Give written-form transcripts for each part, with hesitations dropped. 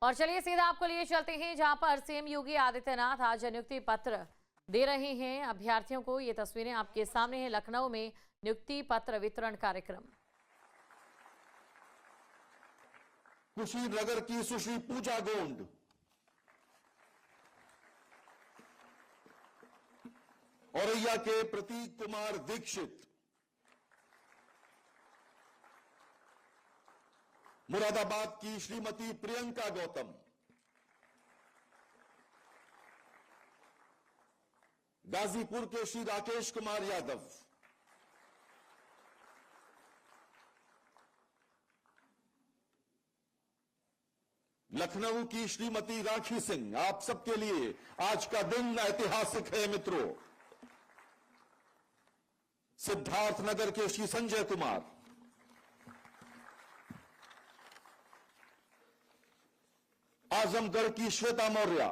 और चलिए सीधा आपको लिए चलते हैं जहां पर सीएम योगी आदित्यनाथ आज नियुक्ति पत्र दे रहे हैं अभ्यर्थियों को। ये तस्वीरें आपके सामने हैं लखनऊ में नियुक्ति पत्र वितरण कार्यक्रम। कुशीनगर की सुश्री पूजा गोंड, औरैया के प्रतीक कुमार दीक्षित, मुरादाबाद की श्रीमती प्रियंका गौतम, गाजीपुर के श्री राकेश कुमार यादव, लखनऊ की श्रीमती राखी सिंह। आप सबके लिए आज का दिन ऐतिहासिक है मित्रों। सिद्धार्थनगर के श्री संजय कुमार, आजमगढ़ की श्वेता मौर्य,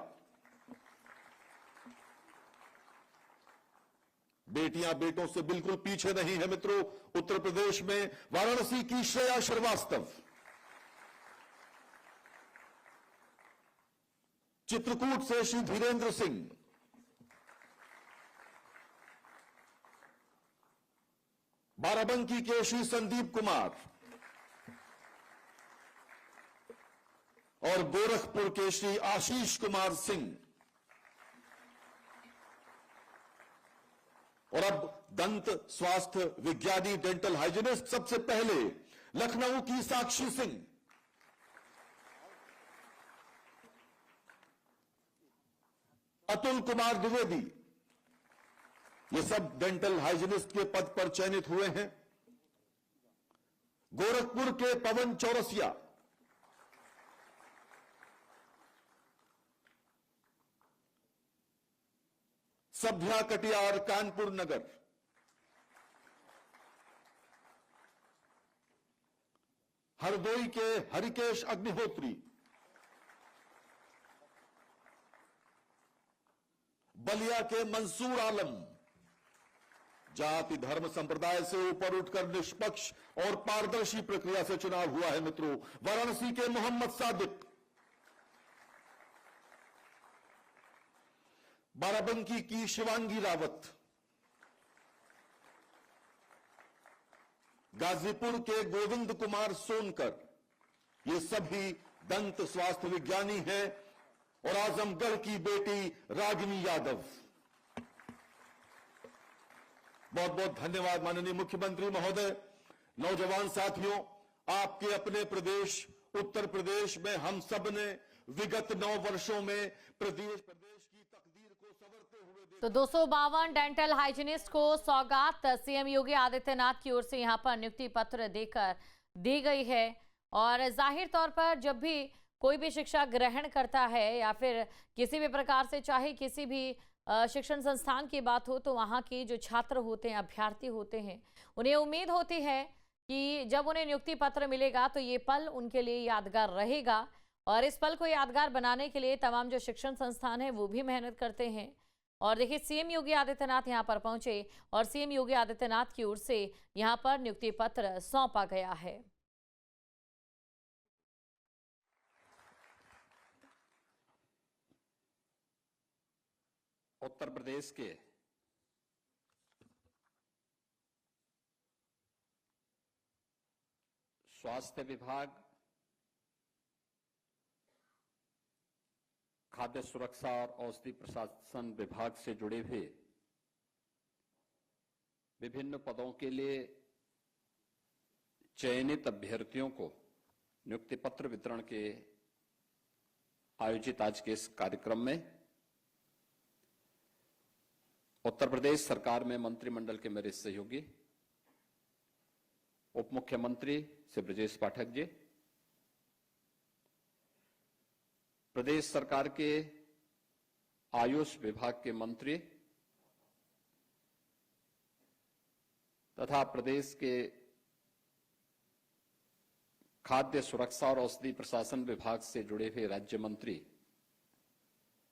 बेटियां बेटों से बिल्कुल पीछे नहीं है मित्रों। उत्तर प्रदेश में वाराणसी की श्रेया श्रीवास्तव, चित्रकूट से श्री धीरेन्द्र सिंह, बाराबंकी के श्री संदीप कुमार और गोरखपुर के श्री आशीष कुमार सिंह। और अब दंत स्वास्थ्य विज्ञानी डेंटल हाइजीनिस्ट, सबसे पहले लखनऊ की साक्षी सिंह, अतुल कुमार द्विवेदी, ये सब डेंटल हाइजीनिस्ट के पद पर चयनित हुए हैं। गोरखपुर के पवन चौरसिया, सभ्या कटियार कानपुर नगर, हरदोई के हरिकेश अग्निहोत्री, बलिया के मंसूर आलम, जाति धर्म संप्रदाय से ऊपर उठकर निष्पक्ष और पारदर्शी प्रक्रिया से चुनाव हुआ है मित्रों। वाराणसी के मोहम्मद सादिक, बाराबंकी की शिवांगी रावत, गाजीपुर के गोविंद कुमार सोनकर, ये सभी दंत स्वास्थ्य विज्ञानी हैं। और आजमगढ़ की बेटी रागिनी यादव। बहुत बहुत धन्यवाद माननीय मुख्यमंत्री महोदय। नौजवान साथियों, आपके अपने प्रदेश उत्तर प्रदेश में हम सब ने विगत 9 वर्षों में प्रदेश की तकदीर को संवरते हुए तो 252 डेंटल हाइजीनिस्ट को सौगात सीएम योगी आदित्यनाथ की ओर से यहां पर नियुक्ति पत्र देकर दी गई है। और जाहिर तौर पर जब भी कोई भी शिक्षा ग्रहण करता है या फिर किसी भी प्रकार से चाहे किसी भी शिक्षण संस्थान की बात हो, तो वहाँ के जो छात्र होते हैं, अभ्यर्थी होते हैं, उन्हें उम्मीद होती है कि जब उन्हें नियुक्ति पत्र मिलेगा तो ये पल उनके लिए यादगार रहेगा। और इस पल को यादगार बनाने के लिए तमाम जो शिक्षण संस्थान हैं वो भी मेहनत करते हैं। और देखिए सीएम योगी आदित्यनाथ यहाँ पर पहुंचे और सीएम योगी आदित्यनाथ की ओर से यहाँ पर नियुक्ति पत्र सौंपा गया है। उत्तर प्रदेश के स्वास्थ्य विभाग, खाद्य सुरक्षा और औषधि प्रशासन विभाग से जुड़े हुए विभिन्न पदों के लिए चयनित अभ्यर्थियों को नियुक्ति पत्र वितरण के आयोजित आज के इस कार्यक्रम में उत्तर प्रदेश सरकार में मंत्रिमंडल के मेरे सहयोगी उप मुख्यमंत्री श्री ब्रजेश पाठक जी, प्रदेश सरकार के आयुष विभाग के मंत्री तथा प्रदेश के खाद्य सुरक्षा और औषधि प्रशासन विभाग से जुड़े हुए राज्य मंत्री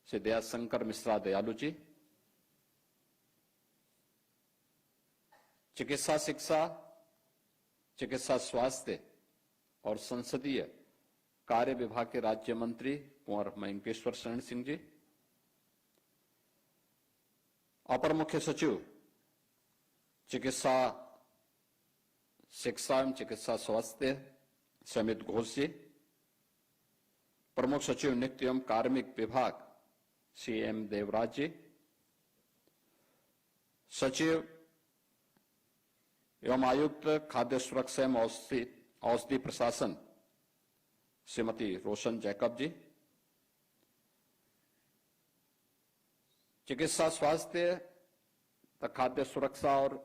श्री दयाशंकर मिश्रा दयालु जी, चिकित्सा शिक्षा, चिकित्सा स्वास्थ्य और संसदीय कार्य विभाग के राज्य मंत्री कुंवर मयंकेश्वर शरण सिंह जी, अपर मुख्य सचिव चिकित्सा शिक्षा एवं चिकित्सा स्वास्थ्य समित घोष जी, प्रमुख सचिव नियुक्ति एवं कार्मिक विभाग श्री एम देवराज जी, सचिव एवं आयुक्त खाद्य सुरक्षा एवं औषधि प्रशासन श्रीमती रोशन जैकब जी, चिकित्सा स्वास्थ्य तथा खाद्य सुरक्षा और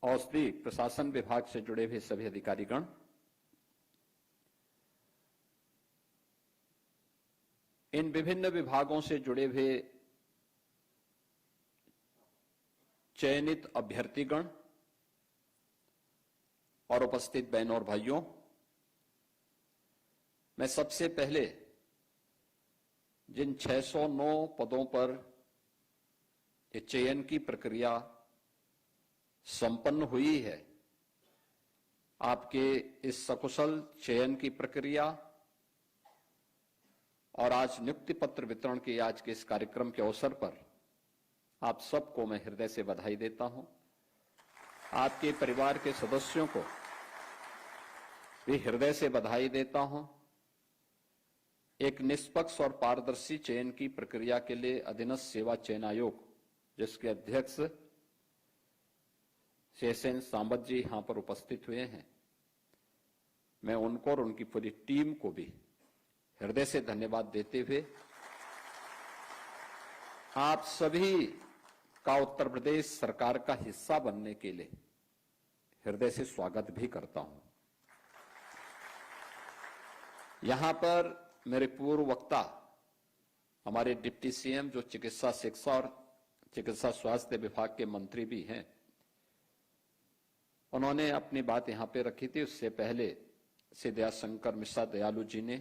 औषधि प्रशासन विभाग से जुड़े हुए सभी अधिकारीगण, इन विभिन्न विभागों से जुड़े हुए चयनित अभ्यर्थीगण और उपस्थित बहनों और भाइयों, मैं सबसे पहले जिन 609 पदों पर ये चयन की प्रक्रिया संपन्न हुई है, आपके इस सकुशल चयन की प्रक्रिया और आज नियुक्ति पत्र वितरण के आज के इस कार्यक्रम के अवसर पर आप सबको मैं हृदय से बधाई देता हूं। आपके परिवार के सदस्यों को भी हृदय से बधाई देता हूं। एक निष्पक्ष और पारदर्शी चयन की प्रक्रिया के लिए अधीनस्थ सेवा चयन आयोग, जिसके अध्यक्ष शेषन सांबत जी यहां पर उपस्थित हुए हैं, मैं उनको और उनकी पूरी टीम को भी हृदय से धन्यवाद देते हुए आप सभी का उत्तर प्रदेश सरकार का हिस्सा बनने के लिए हृदय से स्वागत भी करता हूं। यहां पर मेरे पूर्व वक्ता हमारे डिप्टी सीएम जो चिकित्सा शिक्षा और चिकित्सा स्वास्थ्य विभाग के मंत्री भी हैं, उन्होंने अपनी बात यहां पे रखी थी। उससे पहले श्री दयाशंकर मिश्रा दयालु जी ने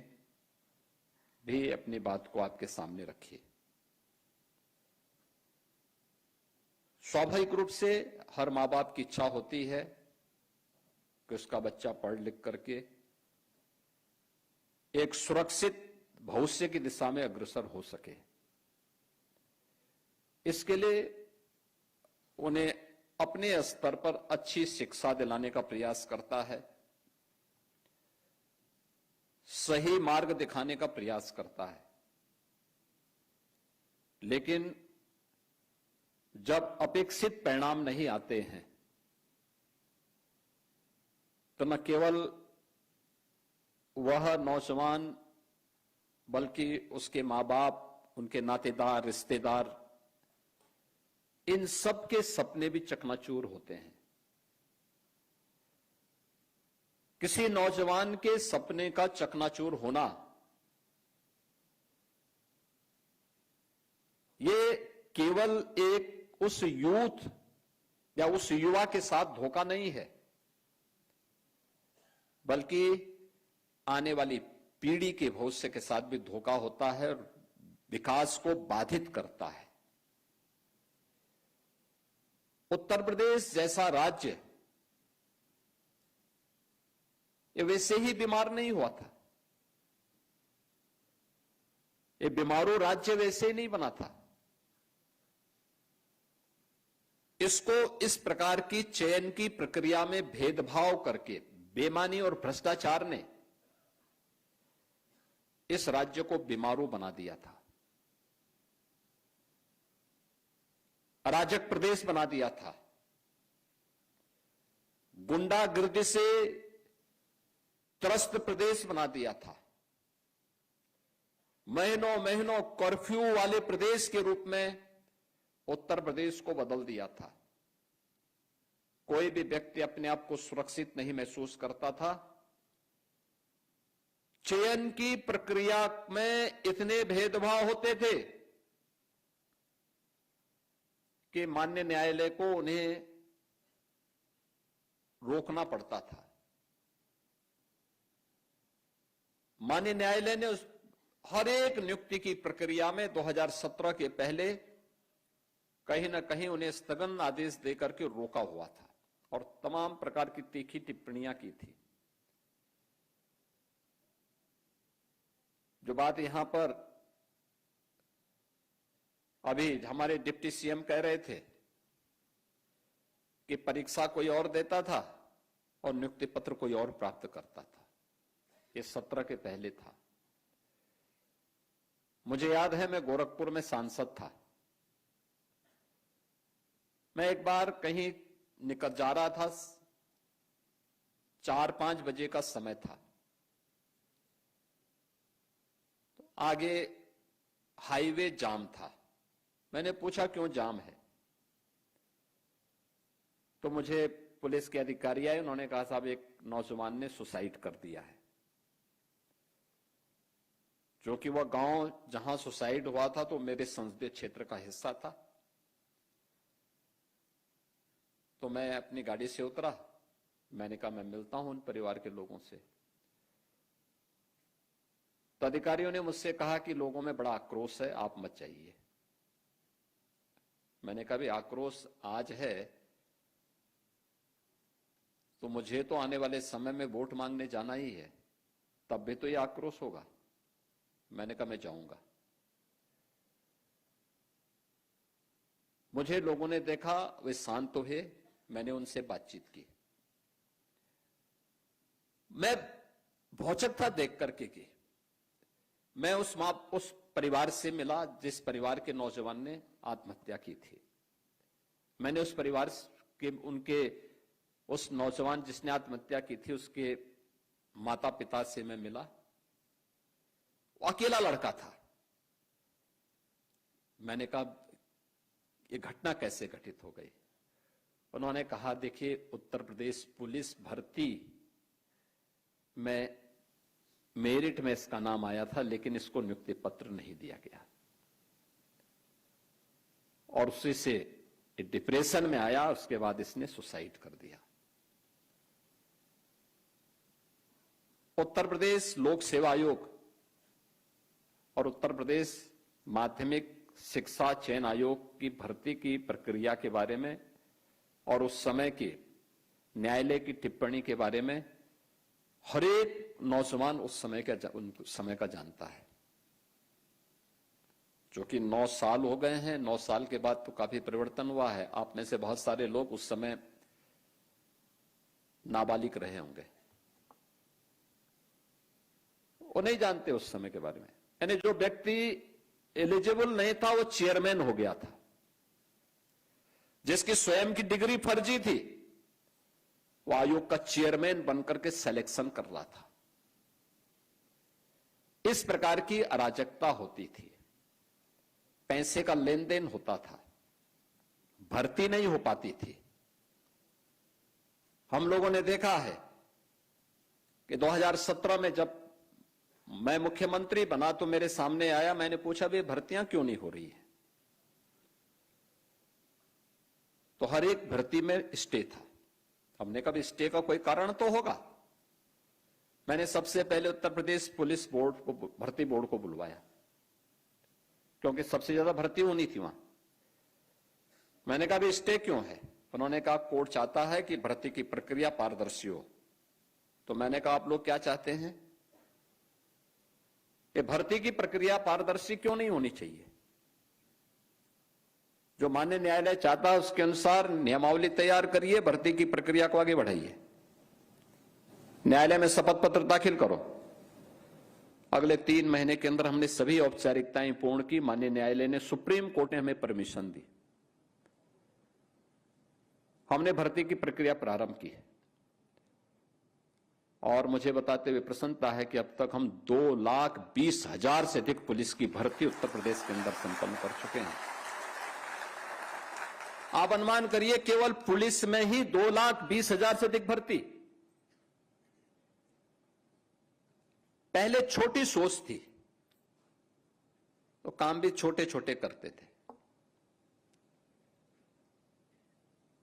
भी अपनी बात को आपके सामने रखी। स्वाभाविक रूप से हर मां बाप की इच्छा होती है कि उसका बच्चा पढ़ लिख करके एक सुरक्षित भविष्य की दिशा में अग्रसर हो सके। इसके लिए उन्हें अपने स्तर पर अच्छी शिक्षा दिलाने का प्रयास करता है, सही मार्ग दिखाने का प्रयास करता है। लेकिन जब अपेक्षित परिणाम नहीं आते हैं तो न केवल वह नौजवान बल्कि उसके मां बाप, उनके नातेदार, रिश्तेदार, इन सब के सपने भी चकनाचूर होते हैं। किसी नौजवान के सपने का चकनाचूर होना ये केवल एक उस यूथ या उस युवा के साथ धोखा नहीं है, बल्कि आने वाली पीढ़ी के भविष्य के साथ भी धोखा होता है और विकास को बाधित करता है। उत्तर प्रदेश जैसा राज्य ये वैसे ही बीमार नहीं हुआ था, ये बीमारू राज्य वैसे ही नहीं बना था। इसको इस प्रकार की चयन की प्रक्रिया में भेदभाव करके बेईमानी और भ्रष्टाचार ने इस राज्य को बीमारू बना दिया था, अराजक प्रदेश बना दिया था, गुंडागर्दी से त्रस्त प्रदेश बना दिया था, महीनों महीनों कर्फ्यू वाले प्रदेश के रूप में उत्तर प्रदेश को बदल दिया था। कोई भी व्यक्ति अपने आप को सुरक्षित नहीं महसूस करता था। चयन की प्रक्रिया में इतने भेदभाव होते थे कि माननीय न्यायालय को उन्हें रोकना पड़ता था। माननीय न्यायालय ने हर एक नियुक्ति की प्रक्रिया में 2017 के पहले कहीं ना कहीं उन्हें स्थगन आदेश देकर के रोका हुआ था और तमाम प्रकार की तीखी टिप्पणियां की थी। जो बात यहां पर अभी हमारे डिप्टी सीएम कह रहे थे कि परीक्षा कोई और देता था और नियुक्ति पत्र कोई और प्राप्त करता था, ये 17 के पहले था। मुझे याद है मैं गोरखपुर में सांसद था। मैं एक बार कहीं निकल जा रहा था, 4-5 बजे का समय था। तो आगे हाईवे जाम था। मैंने पूछा क्यों जाम है, तो मुझे पुलिस के अधिकारी आए, उन्होंने कहा साहब एक नौजवान ने सुसाइड कर दिया है। जो कि वह गांव जहां सुसाइड हुआ था तो मेरे संसदीय क्षेत्र का हिस्सा था। तो मैं अपनी गाड़ी से उतरा, मैंने कहा मैं मिलता हूं उन परिवार के लोगों से। तो अधिकारियों ने मुझसे कहा कि लोगों में बड़ा आक्रोश है, आप मत जाइए। मैंने कहा भी आक्रोश आज है तो मुझे तो आने वाले समय में वोट मांगने जाना ही है, तब भी तो ये आक्रोश होगा। मैंने कहा मैं जाऊंगा। मुझे लोगों ने देखा, वे शांत हुए, मैंने उनसे बातचीत की। मैं भौचक था देख करके कि मैं उस परिवार से मिला जिस परिवार के नौजवान ने आत्महत्या की थी। मैंने उस परिवार के उस नौजवान जिसने आत्महत्या की थी उसके माता पिता से मैं मिला। वो अकेला लड़का था। मैंने कहा ये घटना कैसे घटित हो गई। उन्होंने कहा देखिए उत्तर प्रदेश पुलिस भर्ती में मेरिट में इसका नाम आया था, लेकिन इसको नियुक्ति पत्र नहीं दिया गया और उसी से डिप्रेशन में आया। उसके बाद इसने सुसाइड कर दिया। उत्तर प्रदेश लोक सेवा आयोग और उत्तर प्रदेश माध्यमिक शिक्षा चयन आयोग की भर्ती की प्रक्रिया के बारे में और उस समय की न्यायालय की टिप्पणी के बारे में हर एक नौजवान उस समय का जानता है। जो कि 9 साल हो गए हैं, 9 साल के बाद तो काफी परिवर्तन हुआ है। आप में से बहुत सारे लोग उस समय नाबालिग रहे होंगे, वो नहीं जानते उस समय के बारे में। यानी जो व्यक्ति एलिजिबल नहीं था वो चेयरमैन हो गया था, जिसकी स्वयं की डिग्री फर्जी थी वो आयोग का चेयरमैन बनकर के सिलेक्शन कर रहा था। इस प्रकार की अराजकता होती थी, पैसे का लेन देन होता था, भर्ती नहीं हो पाती थी। हम लोगों ने देखा है कि 2017 में जब मैं मुख्यमंत्री बना तो मेरे सामने आया, मैंने पूछा भी भर्तियां क्यों नहीं हो रही है। तो हर एक भर्ती में स्टे था। हमने कहा स्टे का कोई कारण तो होगा। मैंने सबसे पहले उत्तर प्रदेश पुलिस बोर्ड को, भर्ती बोर्ड को बुलवाया, क्योंकि सबसे ज्यादा भर्ती होनी थी वहां। मैंने कहा भी स्टे क्यों है। उन्होंने कहा कोर्ट चाहता है कि भर्ती की प्रक्रिया पारदर्शी हो। तो मैंने कहा आप लोग क्या चाहते हैं कि भर्ती की प्रक्रिया पारदर्शी क्यों नहीं होनी चाहिए। जो माननीय न्यायालय चाहता है उसके अनुसार नियमावली तैयार करिए, भर्ती की प्रक्रिया को आगे बढ़ाइए, न्यायालय में शपथ पत्र दाखिल करो। अगले 3 महीने के अंदर हमने सभी औपचारिकताएं पूर्ण की। माननीय न्यायालय ने, सुप्रीम कोर्ट ने हमें परमिशन दी। हमने भर्ती की प्रक्रिया प्रारंभ की है और मुझे बताते हुए प्रसन्नता है कि अब तक हम 2,20,000 से अधिक पुलिस की भर्ती उत्तर प्रदेश के अंदर संपन्न कर चुके हैं। आप अनुमान करिए केवल पुलिस में ही 2,20,000 से अधिक भर्ती। पहले छोटी सोच थी तो काम भी छोटे छोटे करते थे।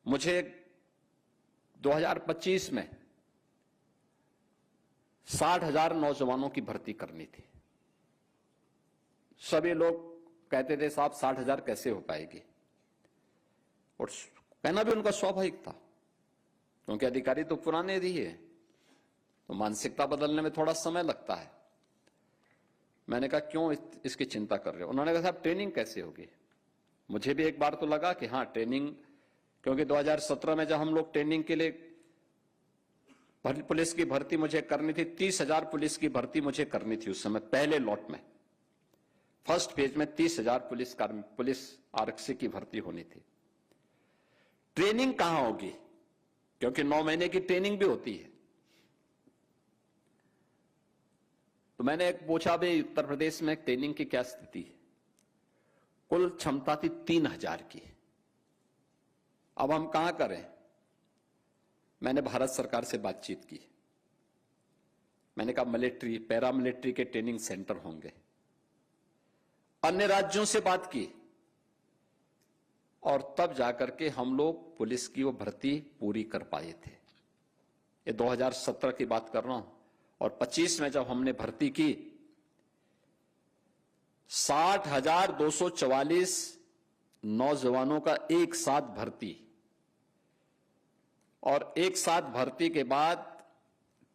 मुझे 2025 में 60,000 नौजवानों की भर्ती करनी थी। सभी लोग कहते थे साहब 60,000 कैसे हो पाएगी, और कहना भी उनका स्वाभाविक था, क्योंकि अधिकारी तो पुराने ही है, तो मानसिकता बदलने में थोड़ा समय लगता है। मैंने कहा क्यों इसकी चिंता कर रहे हो? उन्होंने कहा साहब ट्रेनिंग कैसे होगी? मुझे भी एक बार तो लगा कि हाँ ट्रेनिंग, क्योंकि 2017 में जब हम लोग ट्रेनिंग के लिए पुलिस की भर्ती मुझे करनी थी, 30,000 पुलिस की भर्ती मुझे करनी थी उस समय, पहले लॉट में फर्स्ट फेज में 30,000 पुलिस आरक्षी की भर्ती होनी थी। ट्रेनिंग कहां होगी? क्योंकि 9 महीने की ट्रेनिंग भी होती है। तो मैंने पूछा भाई उत्तर प्रदेश में ट्रेनिंग की क्या स्थिति है? कुल क्षमता थी 3,000 की। अब हम कहां करें? मैंने भारत सरकार से बातचीत की। मैंने कहा मिलिट्री, पैरामिलिट्री के ट्रेनिंग सेंटर होंगे। अन्य राज्यों से बात की और तब जाकर के हम लोग पुलिस की वो भर्ती पूरी कर पाए थे। ये 2017 की बात कर रहा हूं। और 25 में जब हमने भर्ती की, 60,244 नौजवानों का एक साथ भर्ती, और एक साथ भर्ती के बाद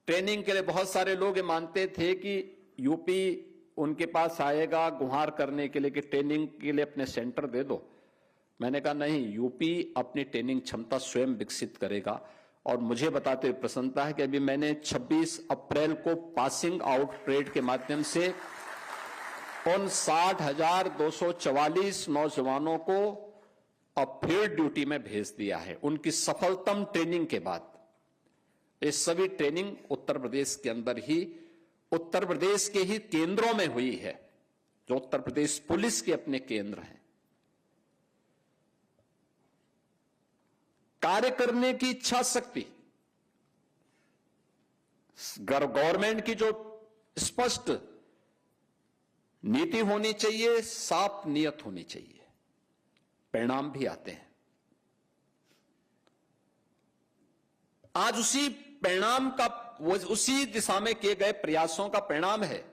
ट्रेनिंग के लिए बहुत सारे लोग ये मानते थे कि यूपी उनके पास आएगा गुहार करने के लिए कि ट्रेनिंग के लिए अपने सेंटर दे दो। मैंने कहा नहीं, यूपी अपनी ट्रेनिंग क्षमता स्वयं विकसित करेगा। और मुझे बताते हुए प्रसन्नता है कि अभी मैंने 26 अप्रैल को पासिंग आउट परेड के माध्यम से उन 60,244 नौजवानों को अब फील्ड ड्यूटी में भेज दिया है उनकी सफलतम ट्रेनिंग के बाद। ये सभी ट्रेनिंग उत्तर प्रदेश के अंदर ही, उत्तर प्रदेश के ही केंद्रों में हुई है, जो उत्तर प्रदेश पुलिस के अपने केंद्र हैं। कार्य करने की इच्छा शक्ति, गवर्नमेंट की जो स्पष्ट नीति होनी चाहिए, साफ नियत होनी चाहिए, परिणाम भी आते हैं। आज उसी परिणाम का, उसी दिशा में किए गए प्रयासों का परिणाम है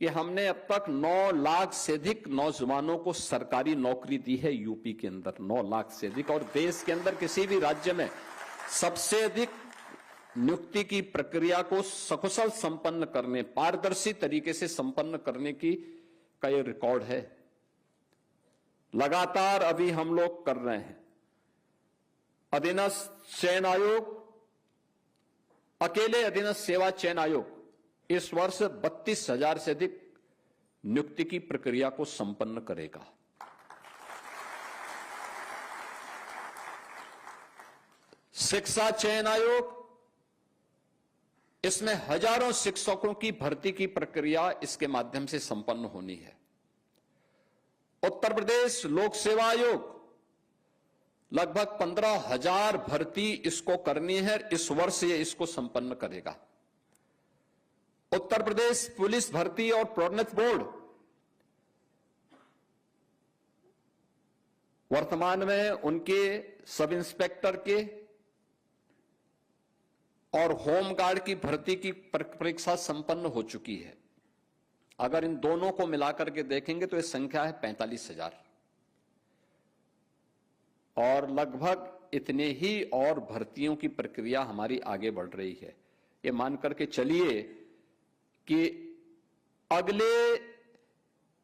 कि हमने अब तक 9 लाख से अधिक नौजवानों को सरकारी नौकरी दी है यूपी के अंदर, 9 लाख से अधिक। और देश के अंदर किसी भी राज्य में सबसे अधिक नियुक्ति की प्रक्रिया को सकुशल संपन्न करने, पारदर्शी तरीके से संपन्न करने की का ये रिकॉर्ड है। लगातार अभी हम लोग कर रहे हैं। अधीनस्थ चयन आयोग, अकेले अधीनस्थ सेवा चयन आयोग इस वर्ष 32,000 से अधिक नियुक्ति की प्रक्रिया को संपन्न करेगा। शिक्षा चयन आयोग, इसमें हजारों शिक्षकों की भर्ती की प्रक्रिया इसके माध्यम से संपन्न होनी है। उत्तर प्रदेश लोक सेवा आयोग लगभग 15,000 भर्ती इसको करनी है, इस वर्ष ये इसको संपन्न करेगा। उत्तर प्रदेश पुलिस भर्ती और प्रोन्नति बोर्ड वर्तमान में उनके सब इंस्पेक्टर के और होमगार्ड की भर्ती की परीक्षा संपन्न हो चुकी है। अगर इन दोनों को मिलाकर के देखेंगे तो यह संख्या है 45,000 और लगभग इतने ही और भर्तियों की प्रक्रिया हमारी आगे बढ़ रही है। ये मान करके चलिए कि अगले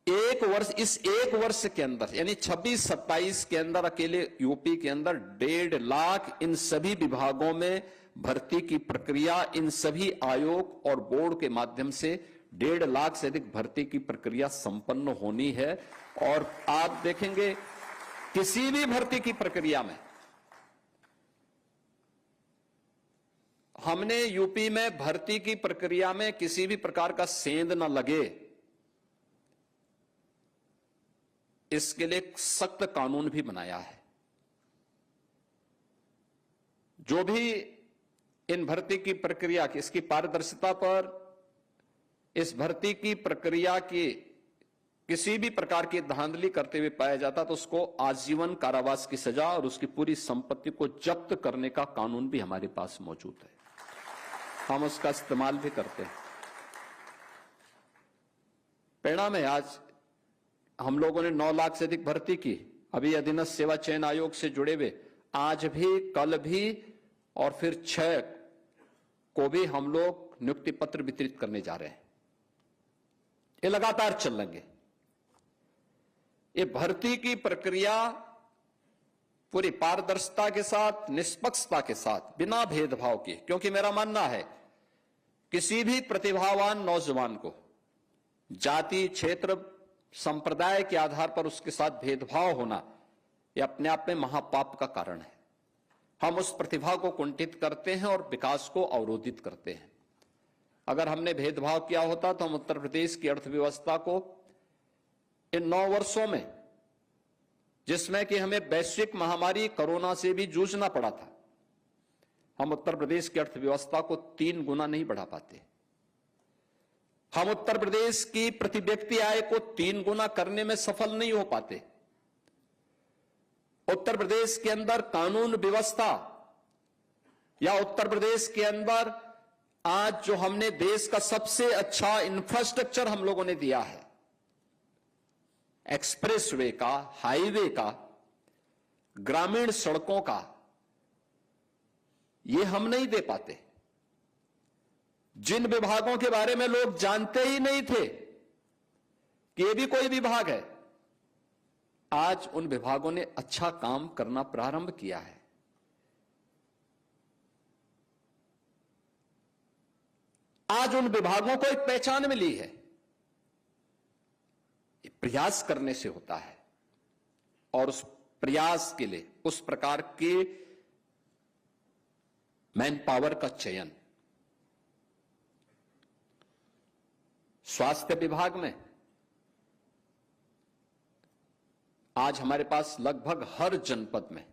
एक वर्ष, इस एक वर्ष के अंदर यानी 26-27 के अंदर अकेले यूपी के अंदर 1.5 लाख इन सभी विभागों में भर्ती की प्रक्रिया, इन सभी आयोग और बोर्ड के माध्यम से 1.5 लाख से अधिक भर्ती की प्रक्रिया संपन्न होनी है। और आप देखेंगे किसी भी भर्ती की प्रक्रिया में हमने यूपी में भर्ती की प्रक्रिया में किसी भी प्रकार का सेंध न लगे, इसके लिए एक सख्त कानून भी बनाया है। जो भी इन भर्ती की प्रक्रिया की, इसकी पारदर्शिता पर, इस भर्ती की प्रक्रिया की किसी भी प्रकार की धांधली करते हुए पाया जाता तो उसको आजीवन कारावास की सजा और उसकी पूरी संपत्ति को जब्त करने का कानून भी हमारे पास मौजूद है। हम उसका इस्तेमाल भी करते हैं। परिणाम है, आज हम लोगों ने 9 लाख से अधिक भर्ती की। अभी अधीनस्थ सेवा चयन आयोग से जुड़े हुए आज भी, कल भी और फिर 6 को भी हम लोग नियुक्ति पत्र वितरित करने जा रहे हैं। ये लगातार चलेंगे। ये भर्ती की प्रक्रिया पूरी पारदर्शिता के साथ, निष्पक्षता के साथ, बिना भेदभाव के, क्योंकि मेरा मानना है किसी भी प्रतिभावान नौजवान को जाति, क्षेत्र, संप्रदाय के आधार पर उसके साथ भेदभाव होना यह अपने आप में महापाप का कारण है। हम उस प्रतिभा को कुंठित करते हैं और विकास को अवरोधित करते हैं। अगर हमने भेदभाव किया होता तो हम उत्तर प्रदेश की अर्थव्यवस्था को इन 9 वर्षों में, जिसमें कि हमें वैश्विक महामारी कोरोना से भी जूझना पड़ा था, हम उत्तर प्रदेश की अर्थव्यवस्था को 3 गुना नहीं बढ़ा पाते। हम उत्तर प्रदेश की प्रति व्यक्ति आय को 3 गुना करने में सफल नहीं हो पाते। उत्तर प्रदेश के अंदर कानून व्यवस्था या उत्तर प्रदेश के अंदर आज जो हमने देश का सबसे अच्छा इंफ्रास्ट्रक्चर हम लोगों ने दिया है, एक्सप्रेसवे का, हाईवे का, ग्रामीण सड़कों का, ये हम नहीं दे पाते। जिन विभागों के बारे में लोग जानते ही नहीं थे कि ये भी कोई विभाग है, आज उन विभागों ने अच्छा काम करना प्रारंभ किया है। आज उन विभागों को एक पहचान मिली है। ये प्रयास करने से होता है और उस प्रयास के लिए उस प्रकार के मैन पावर का चयन। स्वास्थ्य विभाग में आज हमारे पास लगभग हर जनपद में,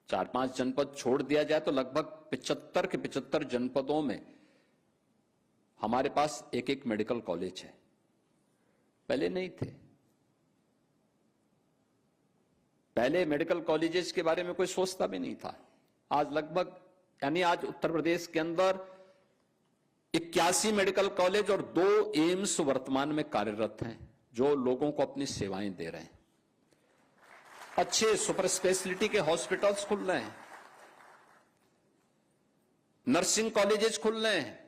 4-5 जनपद छोड़ दिया जाए तो लगभग 75 के 75 जनपदों में हमारे पास एक मेडिकल कॉलेज है। पहले नहीं थे। पहले मेडिकल कॉलेजेस के बारे में कोई सोचता भी नहीं था। आज लगभग, यानी आज उत्तर प्रदेश के अंदर 81 मेडिकल कॉलेज और 2 एम्स वर्तमान में कार्यरत हैं, जो लोगों को अपनी सेवाएं दे रहे हैं। अच्छे सुपर स्पेशलिटी के हॉस्पिटल्स खुल रहे हैं, नर्सिंग कॉलेजेस खुल रहे हैं।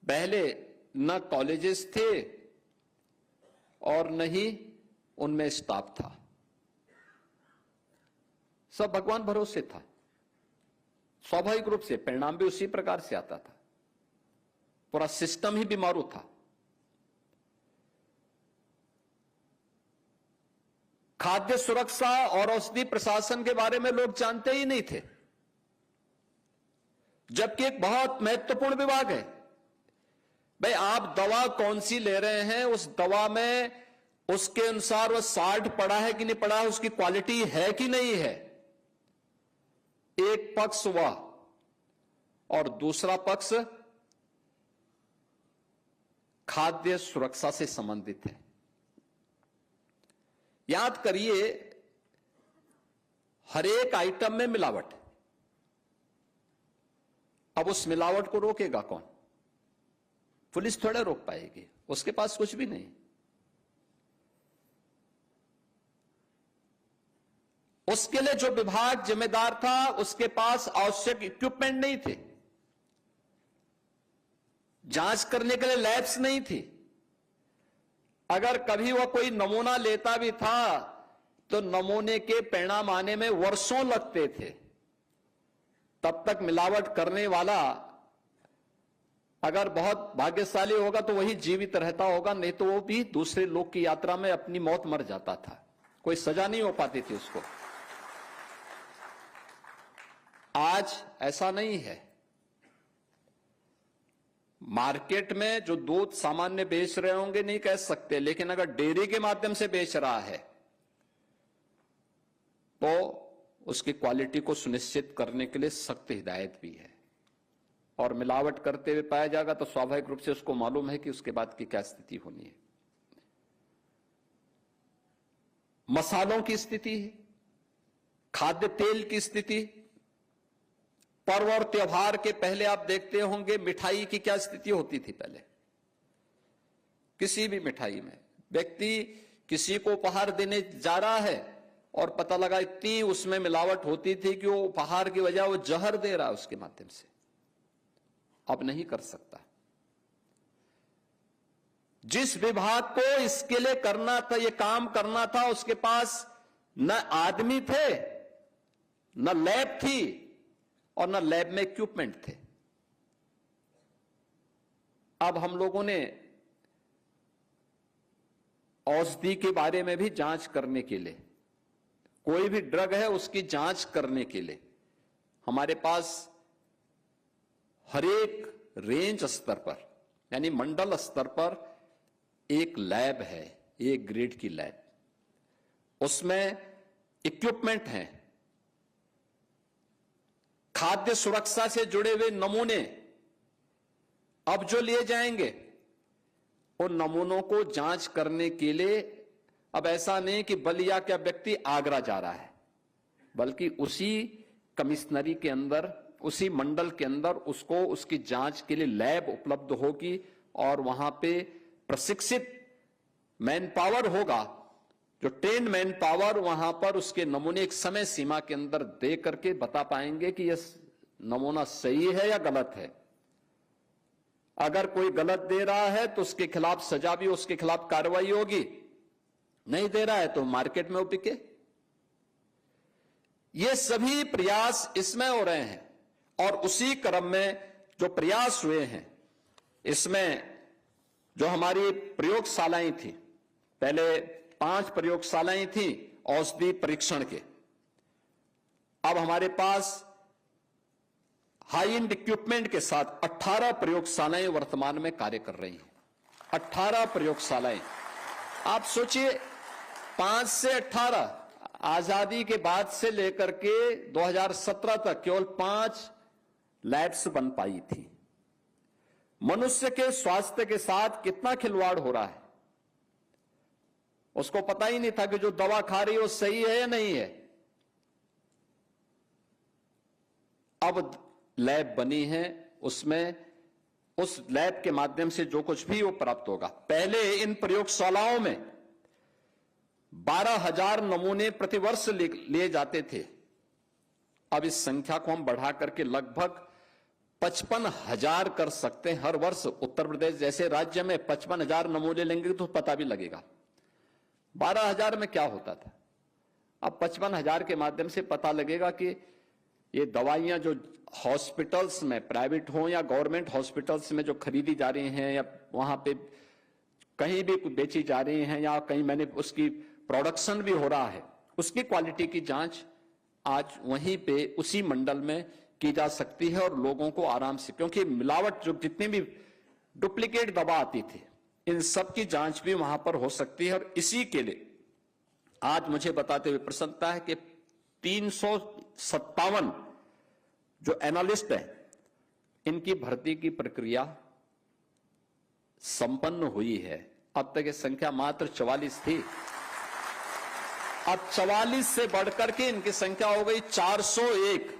पहले न कॉलेजेस थे और न ही उनमें स्टाफ था, सब भगवान भरोसे था। स्वाभाविक रूप से परिणाम भी उसी प्रकार से आता था। पूरा सिस्टम ही बीमारू था। खाद्य सुरक्षा और औषधि प्रशासन के बारे में लोग जानते ही नहीं थे, जबकि एक बहुत महत्वपूर्ण विभाग है। भाई, आप दवा कौन सी ले रहे हैं, उस दवा में उसके अनुसार वह साल्ट पड़ा है कि नहीं पड़ा है, उसकी क्वालिटी है कि नहीं है। एक पक्ष वह और दूसरा पक्ष खाद्य सुरक्षा से संबंधित है। याद करिए, हर एक आइटम में मिलावट। अब उस मिलावट को रोकेगा कौन? पुलिस थोड़ा रोक पाएगी, उसके पास कुछ भी नहीं। उसके लिए जो विभाग जिम्मेदार था, उसके पास आवश्यक इक्विपमेंट नहीं थे, जांच करने के लिए लैब्स नहीं थी। अगर कभी वह कोई नमूना लेता भी था तो नमूने के परिणाम आने में वर्षों लगते थे। तब तक मिलावट करने वाला अगर बहुत भाग्यशाली होगा तो वही जीवित रहता होगा, नहीं तो वो भी दूसरे लोग की यात्रा में अपनी मौत मर जाता था। कोई सजा नहीं हो पाती थी उसको। आज ऐसा नहीं है। मार्केट में जो दूध सामान्य बेच रहे होंगे नहीं कह सकते, लेकिन अगर डेयरी के माध्यम से बेच रहा है तो उसकी क्वालिटी को सुनिश्चित करने के लिए सख्त हिदायत भी है। और मिलावट करते हुए पाया जाएगा तो स्वाभाविक रूप से उसको मालूम है कि उसके बाद की क्या स्थिति होनी है। मसालों की स्थिति, खाद्य तेल की स्थिति, पर्व और त्योहार के पहले आप देखते होंगे मिठाई की क्या स्थिति होती थी। पहले किसी भी मिठाई में व्यक्ति किसी को उपहार देने जा रहा है और पता लगा इतनी उसमें मिलावट होती थी कि वो उपहार की वजह वो जहर दे रहा है उसके माध्यम से। अब नहीं कर सकता। जिस विभाग को इसके लिए करना था, ये काम करना था, उसके पास न आदमी थे, न लैब थी और न लैब में इक्विपमेंट थे। अब हम लोगों ने औषधि के बारे में भी जांच करने के लिए, कोई भी ड्रग है उसकी जांच करने के लिए हमारे पास हर एक रेंज स्तर पर यानी मंडल स्तर पर एक लैब है, एक ग्रेड की लैब, उसमें इक्विपमेंट हैं, खाद्य सुरक्षा से जुड़े हुए नमूने अब जो लिए जाएंगे उन नमूनों को जांच करने के लिए अब ऐसा नहीं कि बलिया का व्यक्ति आगरा जा रहा है, बल्कि उसी कमिश्नरी के अंदर, उसी मंडल के अंदर उसको उसकी जांच के लिए लैब उपलब्ध होगी और वहां पे प्रशिक्षित मैन पावर होगा, जो ट्रेन मैन पावर वहां पर उसके नमूने एक समय सीमा के अंदर दे करके बता पाएंगे कि यह नमूना सही है या गलत है। अगर कोई गलत दे रहा है तो उसके खिलाफ सजा भी, उसके खिलाफ कार्रवाई होगी, नहीं दे रहा है तो मार्केट में वो बिके। ये सभी प्रयास इसमें हो रहे हैं और उसी क्रम में जो प्रयास हुए हैं, इसमें जो हमारी प्रयोगशालाएं थी, पहले 5 प्रयोगशालाएं थी औषधि परीक्षण के, अब हमारे पास हाई एंड इक्विपमेंट के साथ 18 प्रयोगशालाएं वर्तमान में कार्य कर रही हैं। 18 प्रयोगशालाएं, आप सोचिए 5 से 18, आजादी के बाद से लेकर के 2017 तक केवल 5 लैब्स बन पाई थी। मनुष्य के स्वास्थ्य के साथ कितना खिलवाड़ हो रहा है, उसको पता ही नहीं था कि जो दवा खा रही है वो सही है या नहीं है। अब लैब बनी है, उसमें उस लैब के माध्यम से जो कुछ भी वो प्राप्त होगा। पहले इन प्रयोगशालाओं में 12,000 नमूने प्रतिवर्ष लिए जाते थे, अब इस संख्या को हम बढ़ा करके लगभग 55,000 कर सकते हैं हर वर्ष। उत्तर प्रदेश जैसे राज्य में 55,000 नमूने लेंगे तो पता भी लगेगा 12,000 में क्या होता था। अब 55,000 के माध्यम से पता लगेगा कि ये दवाइयां जो हॉस्पिटल्स में, प्राइवेट हो या गवर्नमेंट हॉस्पिटल्स में जो खरीदी जा रही हैं या वहां पे कहीं भी बेची जा रही हैं या कहीं मैंने उसकी प्रोडक्शन भी हो रहा है, उसकी क्वालिटी की जांच आज वहीं पे उसी मंडल में की जा सकती है और लोगों को आराम से, क्योंकि मिलावट जो जितनी भी डुप्लीकेट दवा आती थी, इन सब की जांच भी वहां पर हो सकती है। और इसी के लिए आज मुझे बताते हुए प्रसन्नता है कि 357 जो एनालिस्ट हैं, इनकी भर्ती की प्रक्रिया संपन्न हुई है। अब तक ये संख्या मात्र 44 थी, अब 44 से बढ़कर के इनकी संख्या हो गई 401।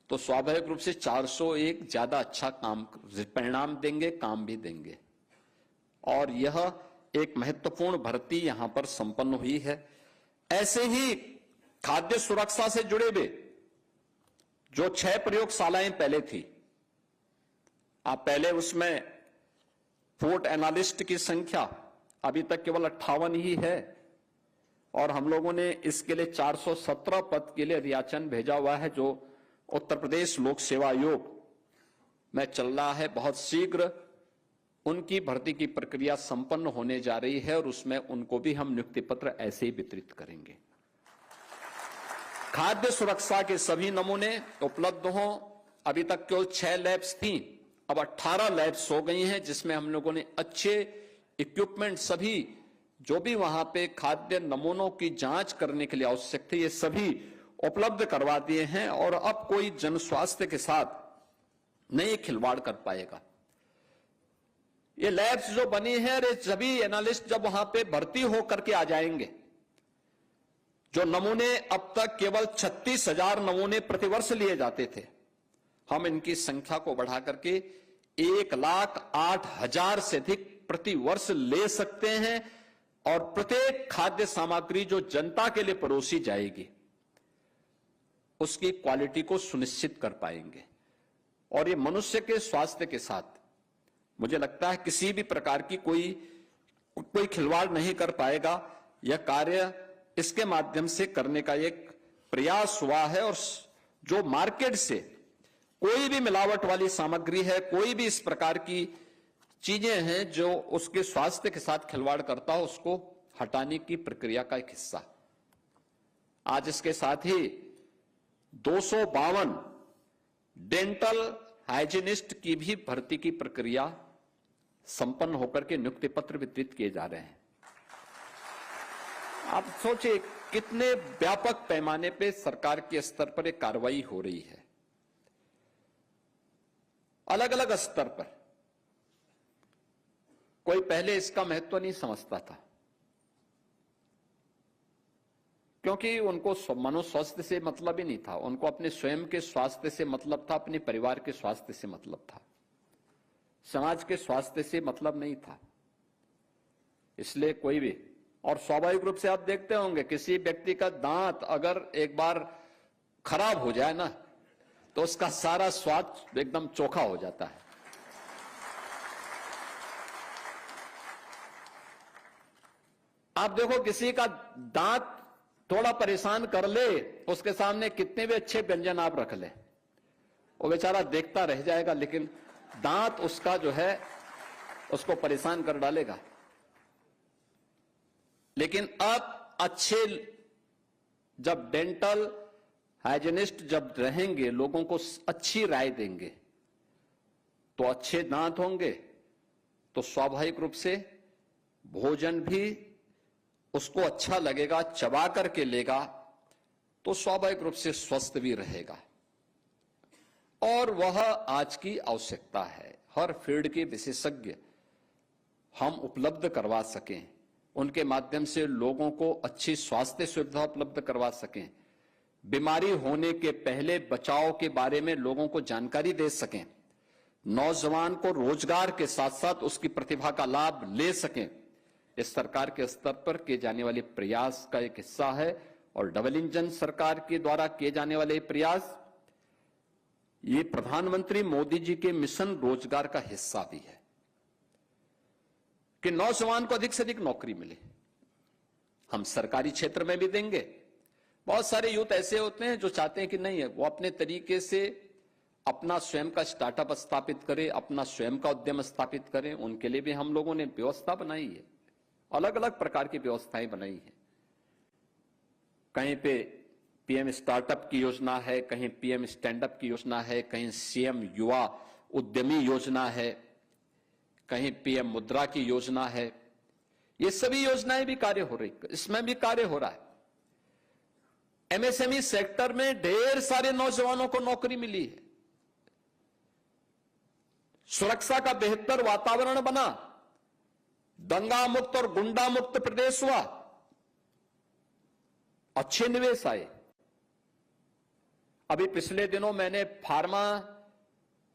तो स्वाभाविक रूप से 401 ज्यादा अच्छा काम परिणाम देंगे, काम भी देंगे और यह एक महत्वपूर्ण भर्ती यहां पर संपन्न हुई है। ऐसे ही खाद्य सुरक्षा से जुड़े हुए जो 6 प्रयोगशालाएं पहले थी, आप पहले उसमें फूड एनालिस्ट की संख्या अभी तक केवल 58 ही है और हम लोगों ने इसके लिए 417 पद के लिए अधियाचन भेजा हुआ है जो उत्तर प्रदेश लोक सेवा आयोग में चल रहा है। बहुत शीघ्र उनकी भर्ती की प्रक्रिया संपन्न होने जा रही है और उसमें उनको भी हम नियुक्ति पत्र ऐसे ही वितरित करेंगे। खाद्य सुरक्षा के सभी नमूने उपलब्ध हों। अभी तक केवल 6 लैब्स थी, अब 18 लैब्स हो गई हैं जिसमें हम लोगों ने अच्छे इक्विपमेंट, सभी जो भी वहां पे खाद्य नमूनों की जांच करने के लिए आवश्यक थे, ये सभी उपलब्ध करवा दिए हैं और अब कोई जन स्वास्थ्य के साथ नहीं खिलवाड़ कर पाएगा। ये लैब्स जो बनी है, ये सभी एनालिस्ट जब वहां पे भर्ती होकर के आ जाएंगे, जो नमूने अब तक केवल 36,000 नमूने प्रतिवर्ष लिए जाते थे, हम इनकी संख्या को बढ़ा करके 1,08,000 से अधिक प्रतिवर्ष ले सकते हैं और प्रत्येक खाद्य सामग्री जो जनता के लिए परोसी जाएगी उसकी क्वालिटी को सुनिश्चित कर पाएंगे और ये मनुष्य के स्वास्थ्य के साथ मुझे लगता है किसी भी प्रकार की कोई खिलवाड़ नहीं कर पाएगा। यह कार्य इसके माध्यम से करने का एक प्रयास हुआ है और जो मार्केट से कोई भी मिलावट वाली सामग्री है, कोई भी इस प्रकार की चीजें हैं जो उसके स्वास्थ्य के साथ खिलवाड़ करता हो, उसको हटाने की प्रक्रिया का एक हिस्सा। आज इसके साथ ही 252 डेंटल हाइजीनिस्ट की भी भर्ती की प्रक्रिया संपन्न होकर के नियुक्ति पत्र वितरित किए जा रहे हैं। आप सोचिए कितने व्यापक पैमाने पे सरकार के स्तर पर एक कार्रवाई हो रही है, अलग अलग स्तर पर। कोई पहले इसका महत्व नहीं समझता था, क्योंकि उनको मानव स्वास्थ्य से मतलब ही नहीं था, उनको अपने स्वयं के स्वास्थ्य से मतलब था, अपने परिवार के स्वास्थ्य से मतलब था, समाज के स्वास्थ्य से मतलब नहीं था। इसलिए कोई भी, और स्वाभाविक रूप से आप देखते होंगे किसी व्यक्ति का दांत अगर एक बार खराब हो जाए ना, तो उसका सारा स्वाद एकदम चोखा हो जाता है। आप देखो किसी का दांत थोड़ा परेशान कर ले, उसके सामने कितने भी अच्छे व्यंजन आप रख ले, वो बेचारा देखता रह जाएगा, लेकिन दांत उसका जो है उसको परेशान कर डालेगा। लेकिन अब अच्छे जब डेंटल हाइजीनिस्ट जब रहेंगे, लोगों को अच्छी राय देंगे, तो अच्छे दांत होंगे तो स्वाभाविक रूप से भोजन भी उसको अच्छा लगेगा, चबा करके लेगा तो स्वाभाविक रूप से स्वस्थ भी रहेगा। और वह आज की आवश्यकता है। हर फील्ड के विशेषज्ञ हम उपलब्ध करवा सकें, उनके माध्यम से लोगों को अच्छी स्वास्थ्य सुविधा उपलब्ध करवा सकें, बीमारी होने के पहले बचाव के बारे में लोगों को जानकारी दे सकें, नौजवान को रोजगार के साथ साथ उसकी प्रतिभा का लाभ ले सकें। इस सरकार के स्तर पर किए जाने वाले प्रयास का एक हिस्सा है। और डबल इंजन सरकार के द्वारा किए जाने वाले प्रयास, ये प्रधानमंत्री मोदी जी के मिशन रोजगार का हिस्सा भी है कि नौजवान को अधिक से अधिक नौकरी मिले। हम सरकारी क्षेत्र में भी देंगे। बहुत सारे यूथ ऐसे होते हैं जो चाहते हैं कि नहीं है, वो अपने तरीके से अपना स्वयं का स्टार्टअप स्थापित करें, अपना स्वयं का उद्यम स्थापित करें। उनके लिए भी हम लोगों ने व्यवस्था बनाई है, अलग अलग प्रकार की व्यवस्थाएं बनाई हैं। कहीं पे पीएम स्टार्टअप की योजना है, कहीं पीएम स्टैंडअप की योजना है, कहीं सीएम युवा उद्यमी योजना है, कहीं पीएम मुद्रा की योजना है। ये सभी योजनाएं भी कार्य हो रही, इसमें भी कार्य हो रहा है। एमएसएमई सेक्टर में ढेर सारे नौजवानों को नौकरी मिली है। सुरक्षा का बेहतर वातावरण बना, दंगा मुक्त और गुंडा मुक्त प्रदेश हुआ, अच्छे निवेश आए। अभी पिछले दिनों मैंने फार्मा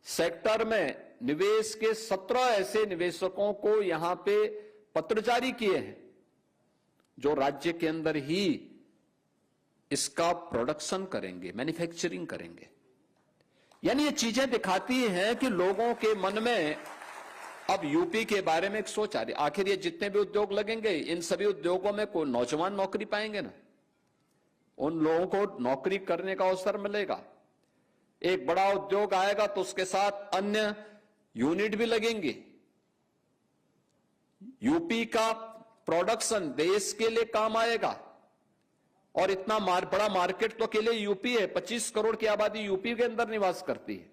सेक्टर में निवेश के 17 ऐसे निवेशकों को यहां पे पत्र जारी किए हैं जो राज्य के अंदर ही इसका प्रोडक्शन करेंगे, मैन्युफैक्चरिंग करेंगे। यानी ये चीजें दिखाती हैं कि लोगों के मन में अब यूपी के बारे में एक सोच आ रही। आखिर ये जितने भी उद्योग लगेंगे, इन सभी उद्योगों में कोई नौजवान नौकरी पाएंगे ना, उन लोगों को नौकरी करने का अवसर मिलेगा। एक बड़ा उद्योग आएगा तो उसके साथ अन्य यूनिट भी लगेंगे। यूपी का प्रोडक्शन देश के लिए काम आएगा। और इतना बड़ा मार्केट तो अकेले यूपी है, 25 करोड़ की आबादी यूपी के अंदर निवास करती है।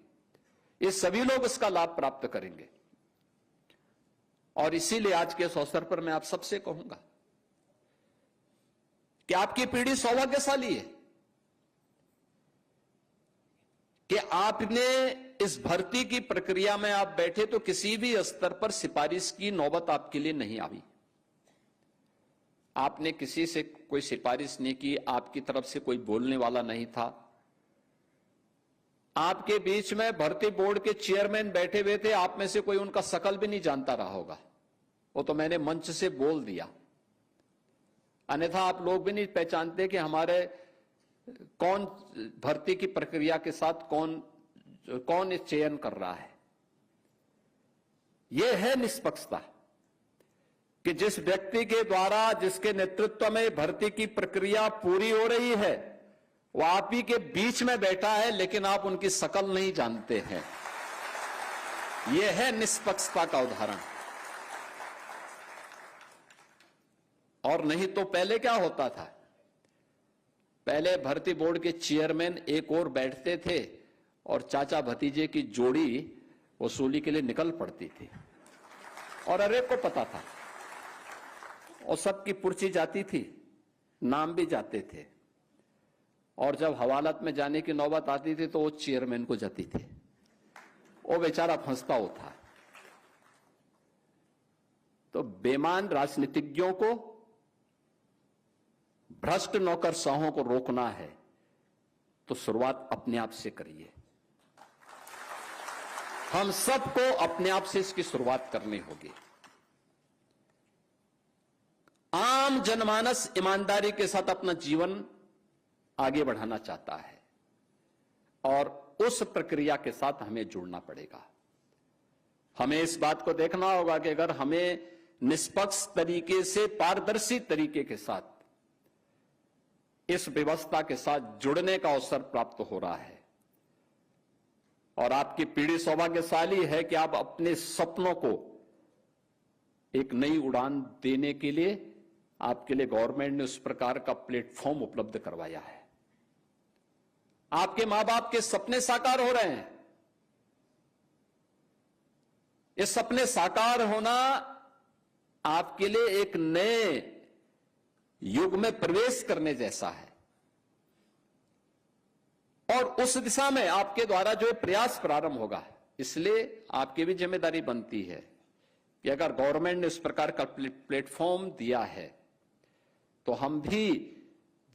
ये सभी लोग इसका लाभ प्राप्त करेंगे। और इसीलिए आज के इस अवसर पर मैं आप सबसे कहूंगा कि आपकी पीढ़ी सौभाग्यशाली है कि आपने इस भर्ती की प्रक्रिया में आप बैठे तो किसी भी स्तर पर सिफारिश की नौबत आपके लिए नहीं आई। आपने किसी से कोई सिफारिश नहीं की, आपकी तरफ से कोई बोलने वाला नहीं था। आपके बीच में भर्ती बोर्ड के चेयरमैन बैठे हुए थे, आप में से कोई उनका शकल भी नहीं जानता रहा होगा, वो तो मैंने मंच से बोल दिया। अन्यथा आप लोग भी नहीं पहचानते कि हमारे कौन भर्ती की प्रक्रिया के साथ कौन इस चयन कर रहा है। यह है निष्पक्षता कि जिस व्यक्ति के द्वारा, जिसके नेतृत्व में भर्ती की प्रक्रिया पूरी हो रही है, वो आप ही के बीच में बैठा है, लेकिन आप उनकी शकल नहीं जानते हैं। यह है निष्पक्षता का उदाहरण। और नहीं तो पहले क्या होता था? पहले भर्ती बोर्ड के चेयरमैन एक और बैठते थे और चाचा भतीजे की जोड़ी वसूली के लिए निकल पड़ती थी, और हर एक को पता था, और सबकी पर्ची जाती थी, नाम भी जाते थे, और जब हवालात में जाने की नौबत आती थी तो वो चेयरमैन को जाती थी, वो बेचारा फंसता होता। तो बेईमान राजनीतिज्ञों को, भ्रष्ट नौकरशाहों को रोकना है तो शुरुआत अपने आप से करिए। हम सबको अपने आप से इसकी शुरुआत करनी होगी। आम जनमानस ईमानदारी के साथ अपना जीवन आगे बढ़ाना चाहता है, और उस प्रक्रिया के साथ हमें जुड़ना पड़ेगा। हमें इस बात को देखना होगा कि अगर हमें निष्पक्ष तरीके से, पारदर्शी तरीके के साथ इस व्यवस्था के साथ जुड़ने का अवसर प्राप्त हो रहा है, और आपकी पीढ़ी सौभाग्यशाली है कि आप अपने सपनों को एक नई उड़ान देने के लिए, आपके लिए गवर्नमेंट ने उस प्रकार का प्लेटफॉर्म उपलब्ध करवाया है। आपके मां बाप के सपने साकार हो रहे हैं। ये सपने साकार होना आपके लिए एक नए युग में प्रवेश करने जैसा है, और उस दिशा में आपके द्वारा जो प्रयास प्रारंभ होगा, इसलिए आपकी भी जिम्मेदारी बनती है कि अगर गवर्नमेंट ने इस प्रकार का प्लेटफॉर्म दिया है, तो हम भी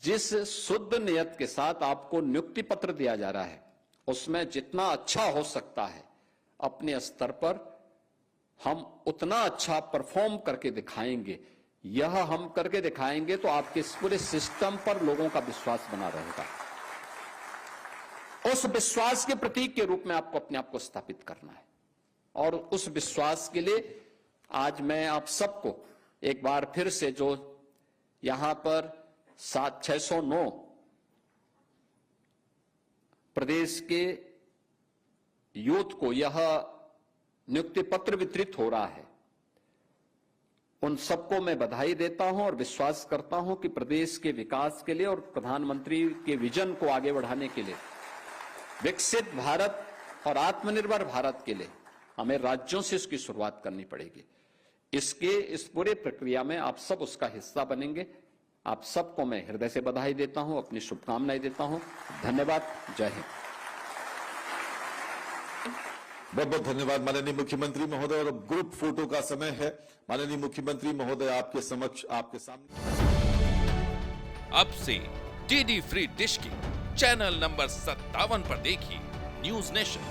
जिस शुद्ध नियत के साथ आपको नियुक्ति पत्र दिया जा रहा है, उसमें जितना अच्छा हो सकता है अपने स्तर पर हम उतना अच्छा परफॉर्म करके दिखाएंगे। यह हम करके दिखाएंगे तो आपके इस पूरे सिस्टम पर लोगों का विश्वास बना रहेगा। उस विश्वास के प्रतीक के रूप में आपको अपने आप को स्थापित करना है, और उस विश्वास के लिए आज मैं आप सबको एक बार फिर से, जो यहां पर 609 प्रदेश के यूथ को यह नियुक्ति पत्र वितरित हो रहा है, उन सबको मैं बधाई देता हूं और विश्वास करता हूं कि प्रदेश के विकास के लिए और प्रधानमंत्री के विजन को आगे बढ़ाने के लिए, विकसित भारत और आत्मनिर्भर भारत के लिए हमें राज्यों से इसकी शुरुआत करनी पड़ेगी। इस पूरे प्रक्रिया में आप सब उसका हिस्सा बनेंगे। आप सबको मैं हृदय से बधाई देता हूं, अपनी शुभकामनाएं देता हूं। धन्यवाद। जय हिंद। बहुत बहुत धन्यवाद माननीय मुख्यमंत्री महोदय। और अब ग्रुप फोटो का समय है। माननीय मुख्यमंत्री महोदय आपके समक्ष, आपके सामने अब से डीडी फ्री डिश की चैनल नंबर 57 पर देखिए न्यूज नेशन।